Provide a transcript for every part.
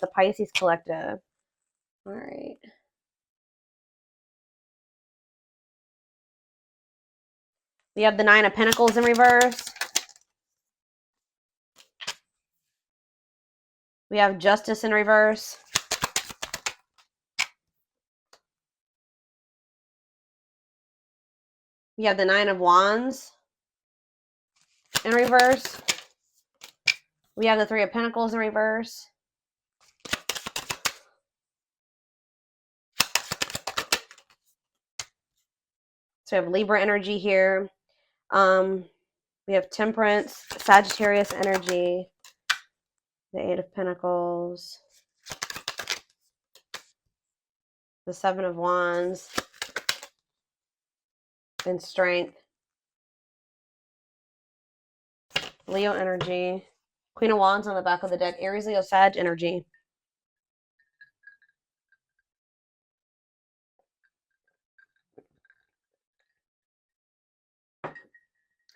the Pisces collective. All right. We have the Nine of Pentacles in reverse. We have Justice in reverse. We have the Nine of Wands in reverse. We have the Three of Pentacles in reverse. So we have Libra energy here. We have Temperance, Sagittarius energy, the Eight of Pentacles, the Seven of Wands, and Strength. Leo energy. Queen of Wands on the back of the deck. Aries, Leo, Sag energy.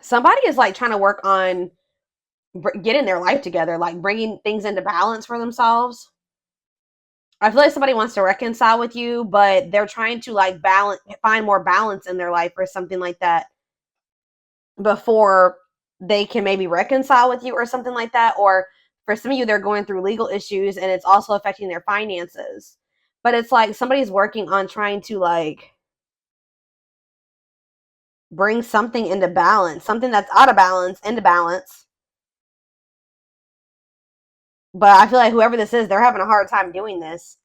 Somebody is like trying to work on getting their life together, like bringing things into balance for themselves. I feel like somebody wants to reconcile with you, but they're trying to like find more balance in their life or something like that before they can maybe reconcile with you or something like that. Or for some of you, they're going through legal issues and it's also affecting their finances. But it's like somebody's working on trying to like bring something into balance, something that's out of balance into balance. But I feel like whoever this is, they're having a hard time doing this.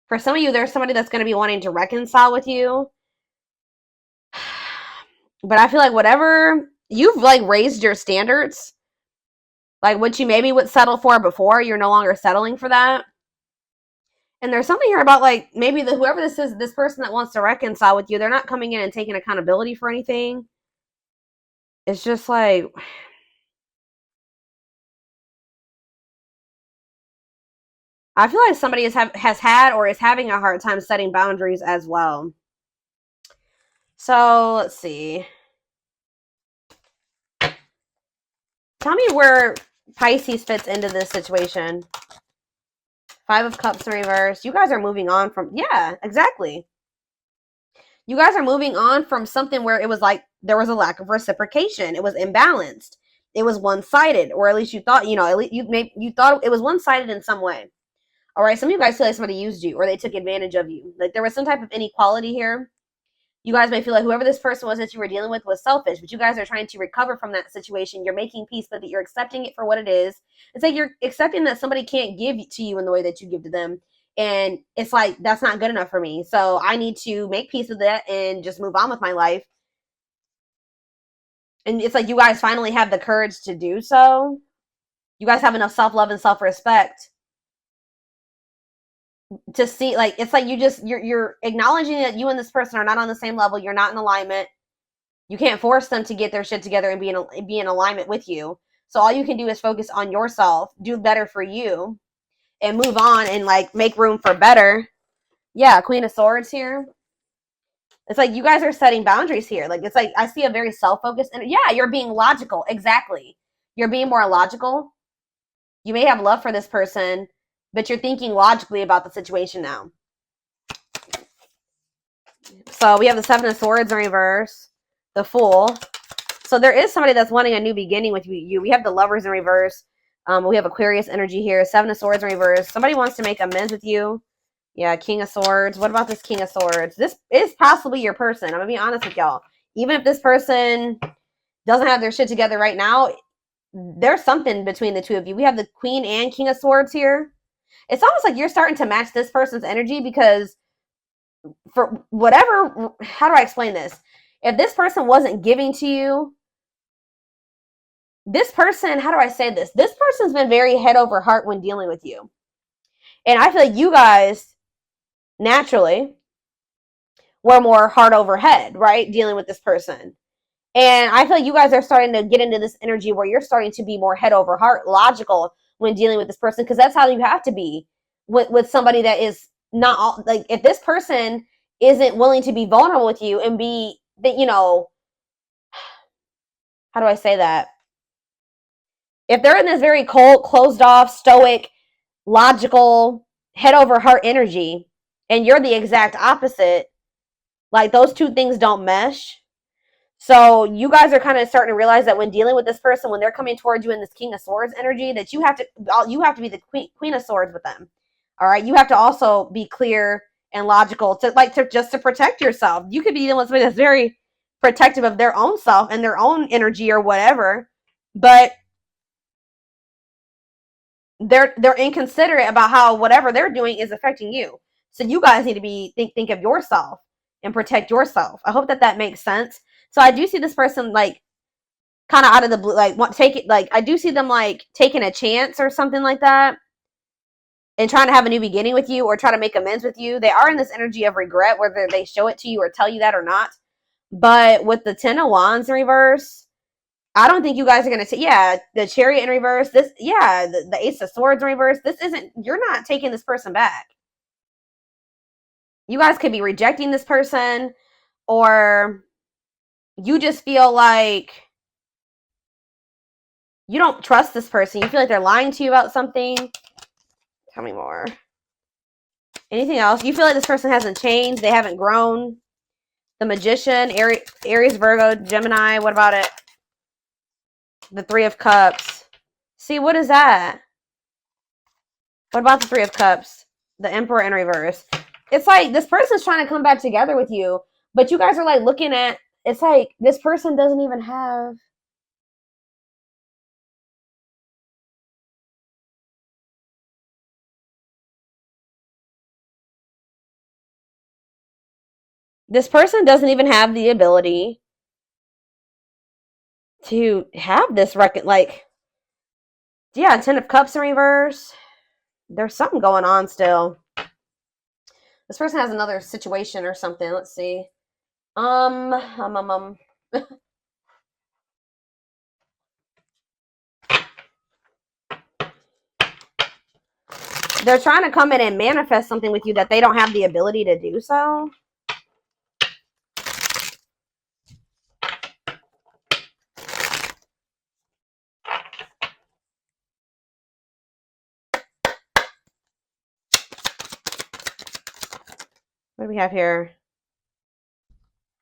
For some of you, there's somebody that's going to be wanting to reconcile with you. But I feel like whatever you've like raised your standards, like what you maybe would settle for before, you're no longer settling for that. And there's something here about like maybe whoever this is, this person that wants to reconcile with you, they're not coming in and taking accountability for anything. It's just like, I feel like somebody has had or is having a hard time setting boundaries as well. So let's see. Tell me where Pisces fits into this situation. Five of Cups in reverse. You guys are moving on from, yeah, exactly. You guys are moving on from something where it was like there was a lack of reciprocation. It was imbalanced. It was one-sided, or at least you thought, at least you thought it was one-sided in some way. All right, some of you guys feel like somebody used you or they took advantage of you. Like there was some type of inequality here. You guys may feel like whoever this person was that you were dealing with was selfish, but you guys are trying to recover from that situation. You're making peace, but that you're accepting it for what it is. It's like you're accepting that somebody can't give to you in the way that you give to them. And it's like, that's not good enough for me. So I need to make peace with that and just move on with my life. And it's like you guys finally have the courage to do so. You guys have enough self-love and self-respect to see, like, it's like you're acknowledging that you and this person are not on the same level. You're not in alignment. You can't force them to get their shit together and be in alignment with you. So all you can do is focus on yourself, do better for you, and move on and like make room for better. Yeah, Queen of Swords here. It's like you guys are setting boundaries here. Like it's like I see a very self-focused, and yeah, you're being logical. Exactly. You're being more logical. You may have love for this person, but you're thinking logically about the situation now. So we have the Seven of Swords in reverse, the Fool. So there is somebody that's wanting a new beginning with you. We have the Lovers in reverse. We have Aquarius energy here. Seven of Swords in reverse. Somebody wants to make amends with you. Yeah, King of Swords. What about this King of Swords? This is possibly your person. I'm going to be honest with y'all. Even if this person doesn't have their shit together right now, there's something between the two of you. We have the Queen and King of Swords here. It's almost like you're starting to match this person's energy because for whatever, how do I explain this? If this person wasn't giving to you, this person, how do I say this? This person's been very head over heart when dealing with you. And I feel like you guys naturally were more heart over head, right? Dealing with this person. And I feel like you guys are starting to get into this energy where you're starting to be more head over heart, logical when dealing with this person, because that's how you have to be with somebody that is not all, like if this person isn't willing to be vulnerable with you and be that, you know, how do I say that? If they're in this very cold, closed off, stoic, logical, head over heart energy, and you're the exact opposite, like those two things don't mesh. So you guys are kind of starting to realize that when dealing with this person, when they're coming towards you in this King of Swords energy, that you have to be the Queen of Swords with them. All right, you have to also be clear and logical to just to protect yourself. You could be dealing with somebody that's very protective of their own self and their own energy or whatever, but they're inconsiderate about how whatever they're doing is affecting you. So you guys need to be think of yourself and protect yourself. I hope that makes sense. So I do see this person like kind of out of the blue, like I do see them like taking a chance or something like that and trying to have a new beginning with you or try to make amends with you. They are in this energy of regret, whether they show it to you or tell you that or not. But with the 10 of Wands in reverse, I don't think you guys are going to the Chariot in reverse, the Ace of Swords in reverse, you're not taking this person back. You guys could be rejecting this person, or you just feel like you don't trust this person. You feel like they're lying to you about something. Tell me more. Anything else? You feel like this person hasn't changed. They haven't grown. The Magician, Aries, Virgo, Gemini. What about it? The Three of Cups. See, what is that? What about the Three of Cups? The Emperor in reverse. It's like this person's trying to come back together with you, but you guys are like looking at, it's like this person doesn't even have. This person doesn't even have the ability to have this record. Like, yeah, 10 of Cups in reverse. There's something going on still. This person has another situation or something. Let's see. They're trying to come in and manifest something with you that they don't have the ability to do so. What do we have here?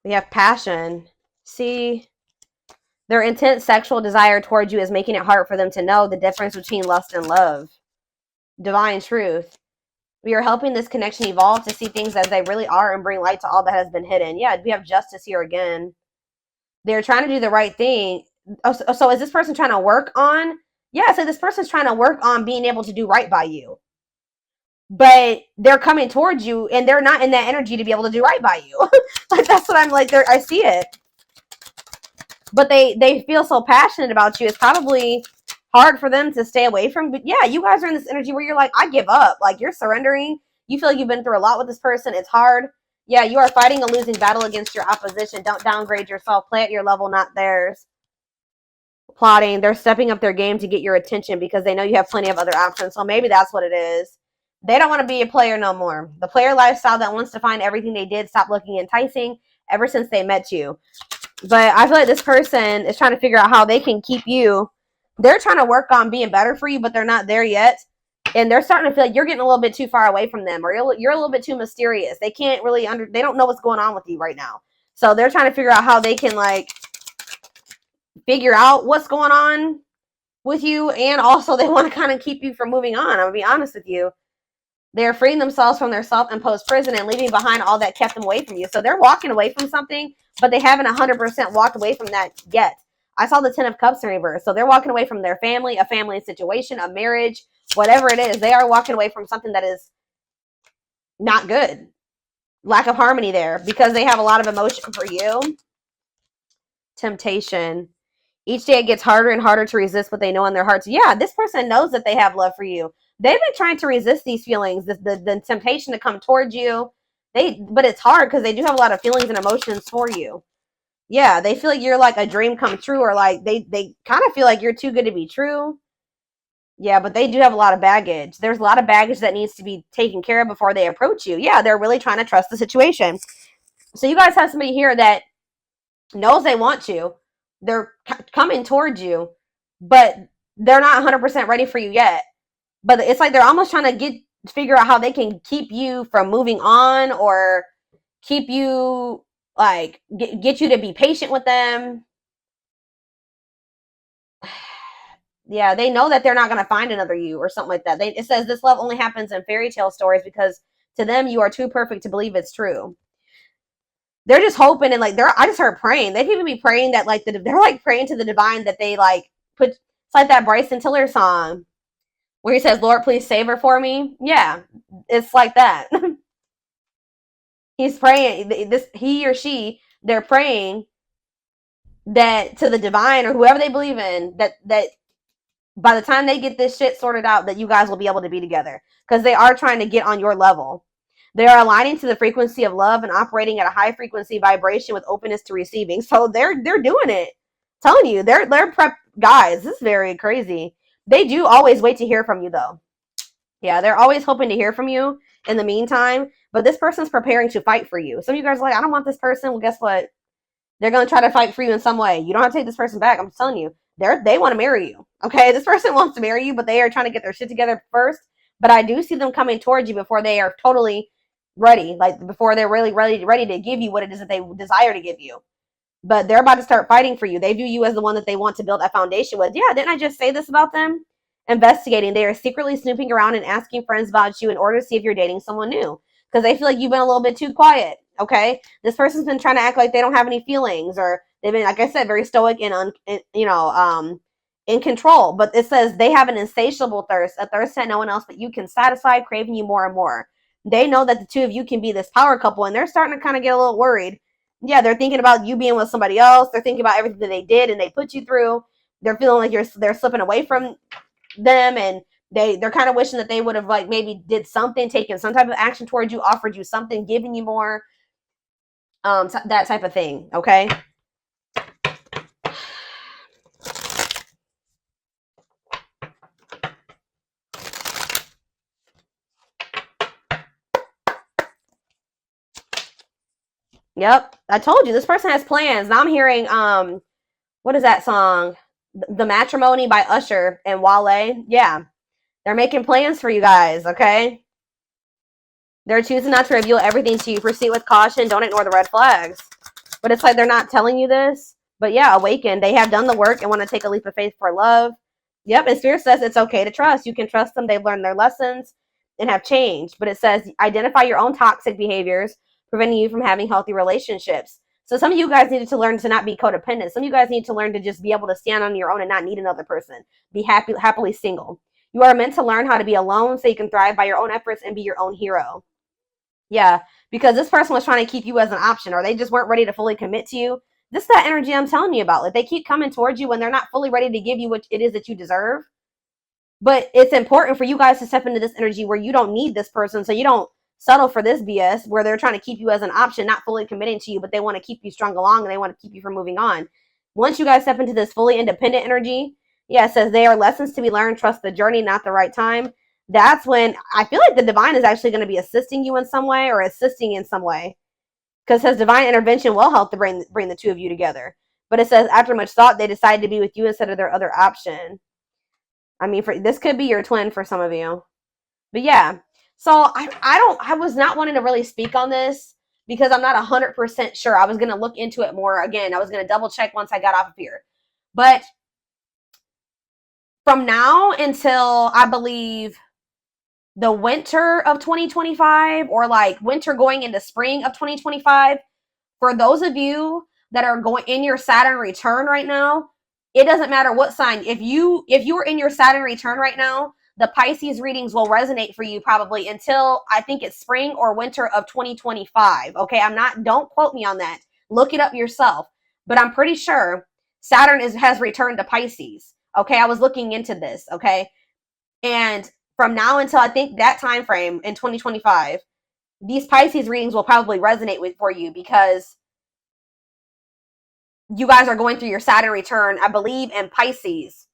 We have passion. See, their intense sexual desire towards you is making it hard for them to know the difference between lust and love. Divine truth. We are helping this connection evolve to see things as they really are and bring light to all that has been hidden. Yeah, we have justice here again. They're trying to do the right thing. So is this person trying to work on? Yeah, so this person's trying to work on being able to do right by you. But they're coming towards you and they're not in that energy to be able to do right by you. Like, that's what I'm like, I see it. But they feel so passionate about you. It's probably hard for them to stay away from. But yeah, you guys are in this energy where you're like, I give up. Like, you're surrendering. You feel like you've been through a lot with this person. It's hard. Yeah, you are fighting a losing battle against your opposition. Don't downgrade yourself. Play at your level, not theirs. Plotting. They're stepping up their game to get your attention because they know you have plenty of other options. So maybe that's what it is. They don't want to be a player no more. The player lifestyle that wants to find everything they did stop looking enticing ever since they met you. But I feel like this person is trying to figure out how they can keep you. They're trying to work on being better for you, but they're not there yet. And they're starting to feel like you're getting a little bit too far away from them, or you're a little bit too mysterious. They can't really they don't know what's going on with you right now. So they're trying to figure out how they can like figure out what's going on with you. And also they want to kind of keep you from moving on. I'm going to be honest with you. They're freeing themselves from their self-imposed prison and leaving behind all that kept them away from you. So they're walking away from something, but they haven't 100% walked away from that yet. I saw the 10 of Cups in reverse. So they're walking away from their family, a family situation, a marriage, whatever it is. They are walking away from something that is not good. Lack of harmony there because they have a lot of emotion for you. Temptation. Each day it gets harder and harder to resist what they know in their hearts. Yeah, this person knows that they have love for you. They've been trying to resist these feelings, the temptation to come towards you. But it's hard because they do have a lot of feelings and emotions for you. Yeah, they feel like you're like a dream come true, or like they kind of feel like you're too good to be true. Yeah, but they do have a lot of baggage. There's a lot of baggage that needs to be taken care of before they approach you. Yeah, they're really trying to trust the situation. So you guys have somebody here that knows they want you. They're coming towards you, but they're not 100% ready for you yet. But it's like they're almost trying to figure out how they can keep you from moving on, or keep you, like, get you to be patient with them. Yeah, they know that they're not going to find another you or something like that. It says this love only happens in fairy tale stories because to them you are too perfect to believe it's true. They're just hoping, and like I just heard praying. They'd even be praying that like they're like praying to the divine that they like put. It's like that Bryson Tiller song where he says, "Lord, please save her for me." Yeah, it's like that. He's praying. He or she, they're praying that to the divine or whoever they believe in, that by the time they get this shit sorted out, that you guys will be able to be together, because they are trying to get on your level. They are aligning to the frequency of love and operating at a high frequency vibration with openness to receiving. So they're doing it. I'm telling you, they're prep guys. This is very crazy. They do always wait to hear from you though. Yeah, they're always hoping to hear from you in the meantime. But this person's preparing to fight for you. Some of you guys are like, I don't want this person. Well, guess what? They're going to try to fight for you in some way. You don't have to take this person back. I'm telling you. They want to marry you. Okay? This person wants to marry you, but they are trying to get their shit together first. But I do see them coming towards you before they are totally ready. Like, before they're really ready to give you what it is that they desire to give you. But they're about to start fighting for you. They view you as the one that they want to build a foundation with. Yeah, didn't I just say this about them? Investigating. They are secretly snooping around and asking friends about you in order to see if you're dating someone new. Because they feel like you've been a little bit too quiet. Okay? This person's been trying to act like they don't have any feelings, or they've been, like I said, very stoic and in control. But it says they have an insatiable thirst, a thirst that no one else but you can satisfy, craving you more and more. They know that the two of you can be this power couple, and they're starting to kind of get a little worried. Yeah, they're thinking about you being with somebody else. They're thinking about everything that they did and they put you through. They're feeling like they're slipping away from them, and they're kind of wishing that they would have, like, maybe did something, taken some type of action towards you, offered you something, given you more, that type of thing. Okay. Yep, I told you this person has plans. Now I'm hearing what is that song? The Matrimony by Usher and Wale. Yeah, they're making plans for you guys. Okay. They're choosing not to reveal everything to you. Proceed with caution. Don't ignore the red flags. But it's like they're not telling you this. But yeah, awaken. They have done the work and want to take a leap of faith for love. Yep, and Spirit says it's okay to trust. You can trust them. They've learned their lessons and have changed. But it says identify your own toxic behaviors, preventing you from having healthy relationships. So some of you guys needed to learn to not be codependent. Some of you guys need to learn to just be able to stand on your own and not need another person. Be happily single. You are meant to learn how to be alone so you can thrive by your own efforts and be your own hero. Yeah, because this person was trying to keep you as an option, or they just weren't ready to fully commit to you. This is that energy I'm telling you about. Like, they keep coming towards you when they're not fully ready to give you what it is that you deserve. But it's important for you guys to step into this energy where you don't need this person, so you don't settle for this BS where they're trying to keep you as an option, not fully committing to you, but they want to keep you strung along and they want to keep you from moving on. Once you guys step into this fully independent energy, yeah, it says they are lessons to be learned. Trust the journey, not the right time. That's when I feel like the divine is actually going to be assisting you in some way, or assisting in some way, because his divine intervention will help to bring the two of you together. But it says after much thought, they decided to be with you instead of their other option. I mean, this could be your twin for some of you. But yeah, so I was not wanting to really speak on this because I'm not 100% sure. I was going to look into it more. Again, I was going to double check once I got off of here. But from now until, I believe, the winter of 2025, or like winter going into spring of 2025, for those of you that are going in your Saturn return right now, it doesn't matter what sign. If you're in your Saturn return right now, the Pisces readings will resonate for you probably until, I think it's spring or winter of 2025. Okay, don't quote me on that. Look it up yourself. But I'm pretty sure Saturn has returned to Pisces. Okay, I was looking into this. Okay, and from now until I think that time frame in 2025, these Pisces readings will probably resonate for you, because you guys are going through your Saturn return, I believe, in Pisces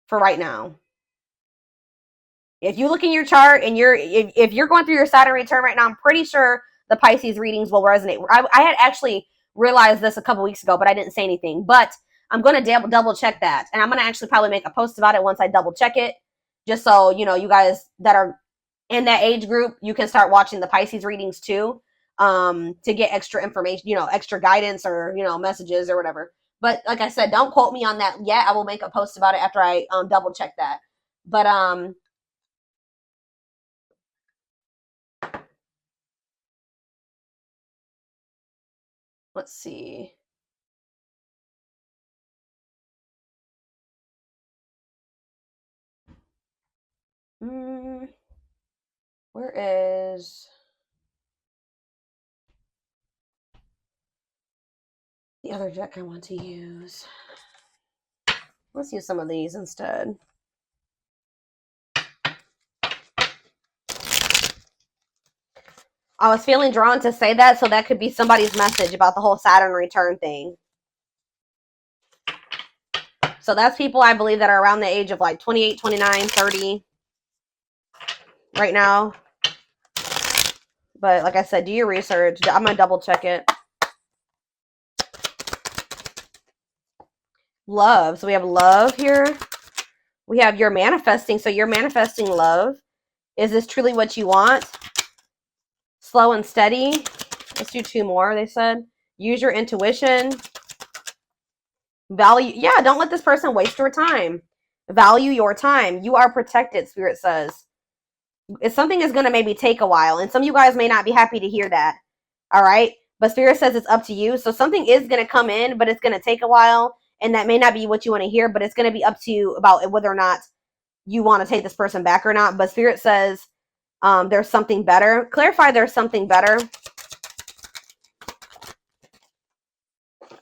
for right now. If you look in your chart and if you're going through your Saturn return right now, I'm pretty sure the Pisces readings will resonate. I had actually realized this a couple weeks ago, but I didn't say anything. But I'm going to double check that. And I'm going to actually probably make a post about it once I double check it. Just so, you know, you guys that are in that age group, you can start watching the Pisces readings too, to get extra information, you know, extra guidance or, you know, messages or whatever. But like I said, don't quote me on that yet. I will make a post about it after I double check that. But let's see. Where is the other deck I want to use? Let's use some of these instead. I was feeling drawn to say that, so that could be somebody's message about the whole Saturn return thing. So that's people, I believe, that are around the age of like 28, 29, 30 right now. But like I said, do your research. I'm going to double check it. Love. So we have love here. We have you're manifesting. So you're manifesting love. Is this truly what you want? Slow and steady. Let's do 2 more, they said. Use your intuition. Value. Yeah, don't let this person waste your time. Value your time. You are protected, Spirit says. If something is going to maybe take a while, and some of you guys may not be happy to hear that. All right? But Spirit says it's up to you. So something is going to come in, but it's going to take a while. And that may not be what you want to hear, but it's going to be up to you about whether or not you want to take this person back or not. But Spirit says there's something better. Clarify there's something better.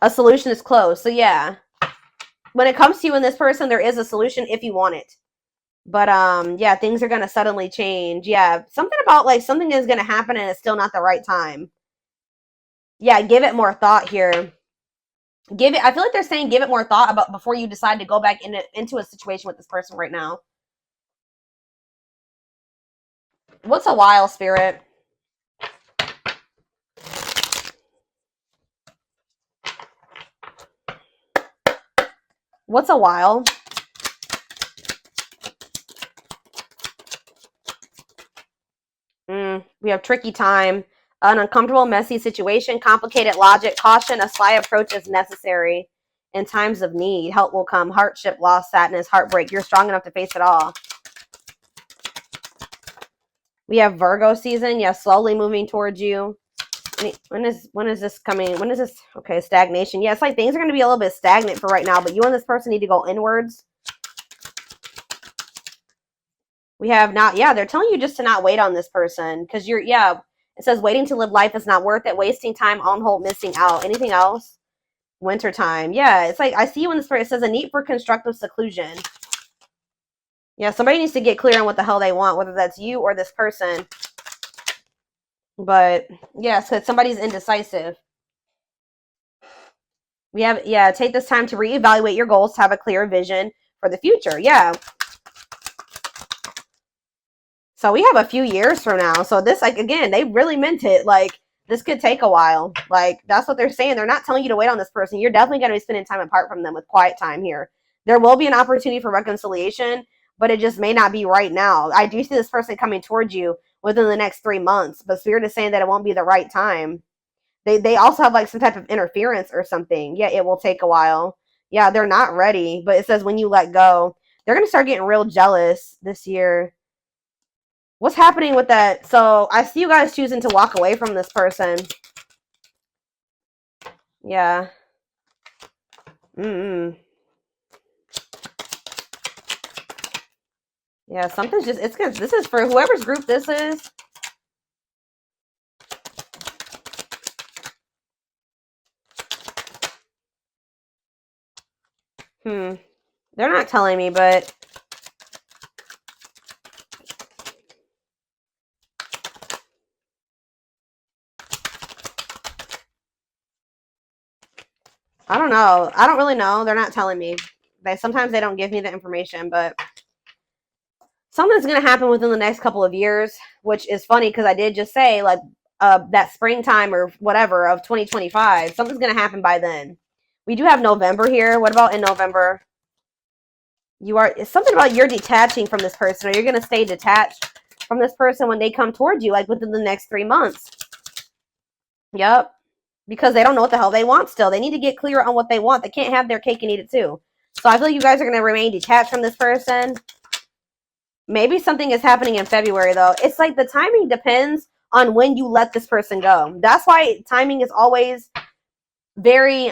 A solution is close. So yeah, when it comes to you and this person, there is a solution if you want it. But yeah, things are going to suddenly change. Yeah, something about like something is going to happen and it's still not the right time. Yeah, give it more thought here. Give it, I feel like they're saying give it more thought about before you decide to go back into a situation with this person right now. What's a while, Spirit? What's a while? We have tricky time, an uncomfortable, messy situation, complicated logic, caution, a sly approach is necessary in times of need. Help will come, hardship, loss, sadness, heartbreak. You're strong enough to face it all. We have Virgo season. Yeah, slowly moving towards you. When is this coming? When is this? Okay, stagnation. Yeah, it's like things are going to be a little bit stagnant for right now, but you and this person need to go inwards. We have not, yeah, they're telling you just to not wait on this person because you're, yeah, it says waiting to live life is not worth it. Wasting time on hold, missing out. Anything else? Wintertime. Yeah, it's like I see you in this person. It says a need for constructive seclusion. Yeah, somebody needs to get clear on what the hell they want, whether that's you or this person. But yeah, so somebody's indecisive. We have, yeah, take this time to reevaluate your goals to have a clear vision for the future. Yeah. So we have a few years from now. So this, like, again, they really meant it. Like, this could take a while. Like, that's what they're saying. They're not telling you to wait on this person. You're definitely going to be spending time apart from them with quiet time here. There will be an opportunity for reconciliation, but it just may not be right now. I do see this person coming towards you within the next 3 months, but Spirit is saying that it won't be the right time. They also have, like, some type of interference or something. Yeah, it will take a while. Yeah, they're not ready, but it says when you let go, they're going to start getting real jealous this year. What's happening with that? So I see you guys choosing to walk away from this person. Yeah. Yeah, something's just, it's good. This is for whoever's group this is. They're not telling me, but I don't know. I don't really know. They're not telling me. Sometimes they don't give me the information, but something's going to happen within the next couple of years, which is funny because I did just say, like, that springtime or whatever of 2025. Something's going to happen by then. We do have November here. What about in November? It's something about you're detaching from this person, or you're going to stay detached from this person when they come towards you, like within the next 3 months. Yep. Because they don't know what the hell they want still. They need to get clear on what they want. They can't have their cake and eat it too. So I feel like you guys are going to remain detached from this person. Maybe something is happening in February, though. It's like the timing depends on when you let this person go. That's why timing is always very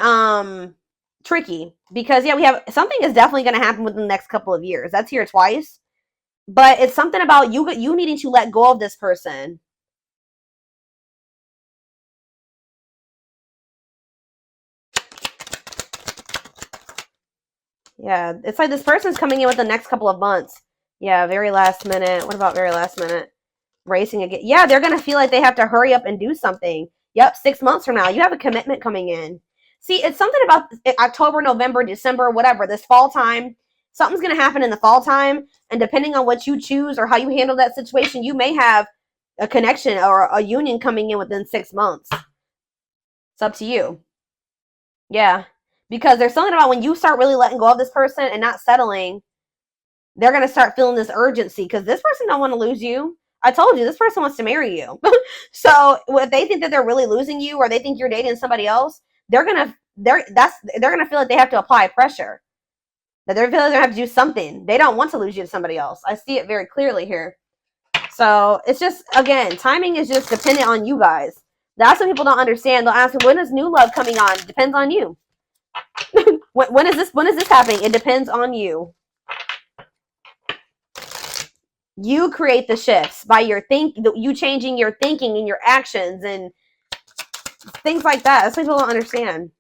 tricky. Because, yeah, we have something is definitely going to happen within the next couple of years. That's here twice. But it's something about you needing to let go of this person. Yeah, it's like this person's coming in with the next couple of months. Yeah, very last minute. What about very last minute? Racing again. Yeah, they're going to feel like they have to hurry up and do something. Yep, 6 months from now. You have a commitment coming in. See, it's something about October, November, December, whatever, this fall time. Something's going to happen in the fall time. And depending on what you choose or how you handle that situation, you may have a connection or a union coming in within 6 months. It's up to you. Yeah. Because there's something about when you start really letting go of this person and not settling, they're going to start feeling this urgency because this person don't want to lose you. I told you, this person wants to marry you. So if they think that they're really losing you or they think you're dating somebody else, they're going to feel like they have to apply pressure. That they're feeling they have to do something. They don't want to lose you to somebody else. I see it very clearly here. So it's just, again, timing is just dependent on you guys. That's what people don't understand. They'll ask, when is new love coming on? It depends on you. When is this happening? It depends on you. You create the shifts by you changing your thinking and your actions and things like that. That's what people don't understand.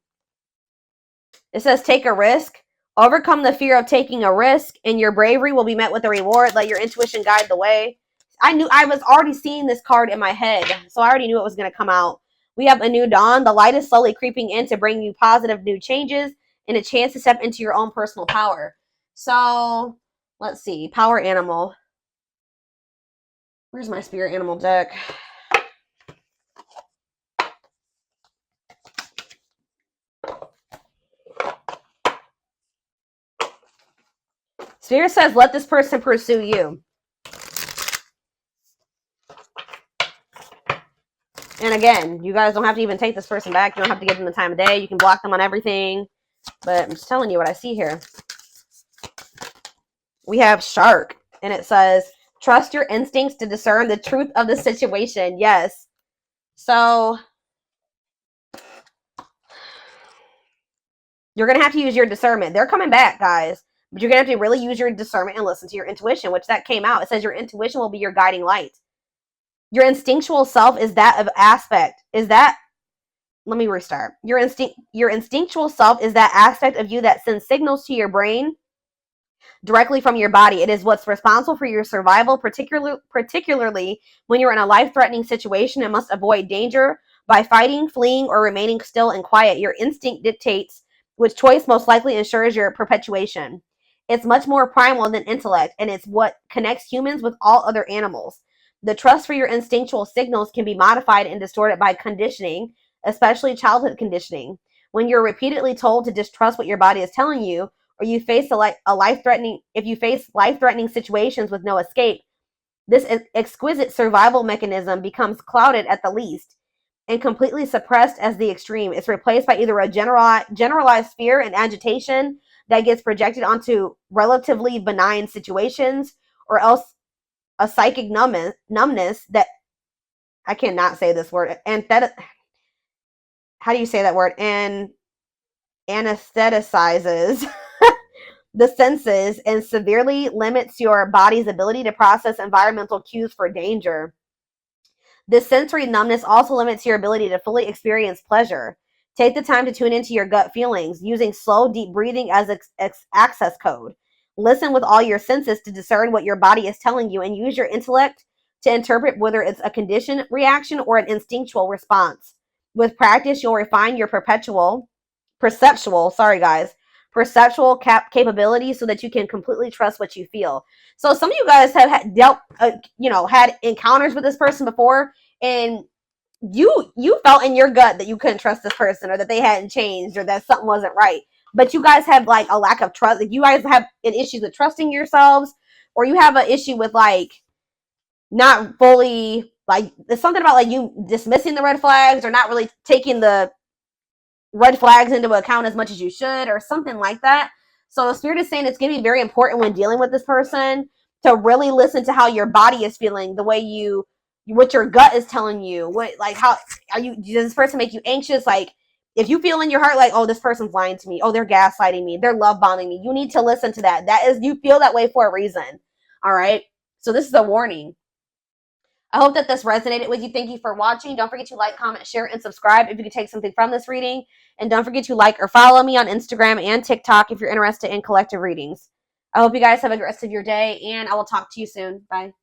It says take a risk. Overcome the fear of taking a risk, and your bravery will be met with a reward. Let your intuition guide the way. I was already seeing this card in my head, so I already knew it was going to come out. We have a new dawn. The light is slowly creeping in to bring you positive new changes and a chance to step into your own personal power. So, let's see. Power animal. Where's my spirit animal deck? Spirit says, let this person pursue you. And again, you guys don't have to even take this person back. You don't have to give them the time of day. You can block them on everything. But I'm just telling you what I see here. We have shark. And it says, trust your instincts to discern the truth of the situation. Yes. So, you're going to have to use your discernment. They're coming back, guys. But you're going to have to really use your discernment and listen to your intuition, which that came out. It says your intuition will be your guiding light. Your instinctual self is that of aspect. Let me restart. Your instinctual self is that aspect of you that sends signals to your brain directly from your body. It is what's responsible for your survival, particularly when you're in a life-threatening situation and must avoid danger by fighting, fleeing, or remaining still and quiet. Your instinct dictates which choice most likely ensures your perpetuation. It's much more primal than intellect, and it's what connects humans with all other animals. The trust for your instinctual signals can be modified and distorted by conditioning, especially childhood conditioning. When you're repeatedly told to distrust what your body is telling you, or you face if you face life-threatening situations with no escape, this exquisite survival mechanism becomes clouded at the least and completely suppressed as the extreme. It's replaced by either a generalized fear and agitation that gets projected onto relatively benign situations, or else a psychic numbness that, I cannot say this word, how do you say that word? Anesthetizes the senses and severely limits your body's ability to process environmental cues for danger. This sensory numbness also limits your ability to fully experience pleasure. Take the time to tune into your gut feelings, using slow, deep breathing as access code. Listen with all your senses to discern what your body is telling you, and use your intellect to interpret whether it's a conditioned reaction or an instinctual response. With practice, you'll refine your perceptual capabilities so that you can completely trust what you feel. So some of you guys have had encounters with this person before, and you felt in your gut that you couldn't trust this person, or that they hadn't changed, or that something wasn't right. But you guys have like a lack of trust. Like, you guys have an issue with trusting yourselves, or you have an issue with like not fully, like, there's something about like you dismissing the red flags, or not really taking the red flags into account as much as you should, or something like that. So Spirit is saying it's going to be very important when dealing with this person to really listen to how your body is feeling, the way what your gut is telling you. What, like, how are you? Does this person make you anxious? Like, if you feel in your heart like, oh, this person's lying to me, oh, they're gaslighting me, they're love bombing me, you need to listen to that. That is, you feel that way for a reason. All right. So this is a warning. I hope that this resonated with you. Thank you for watching. Don't forget to like, comment, share, and subscribe if you could take something from this reading. And don't forget to like or follow me on Instagram and TikTok if you're interested in collective readings. I hope you guys have a good rest of your day, and I will talk to you soon. Bye.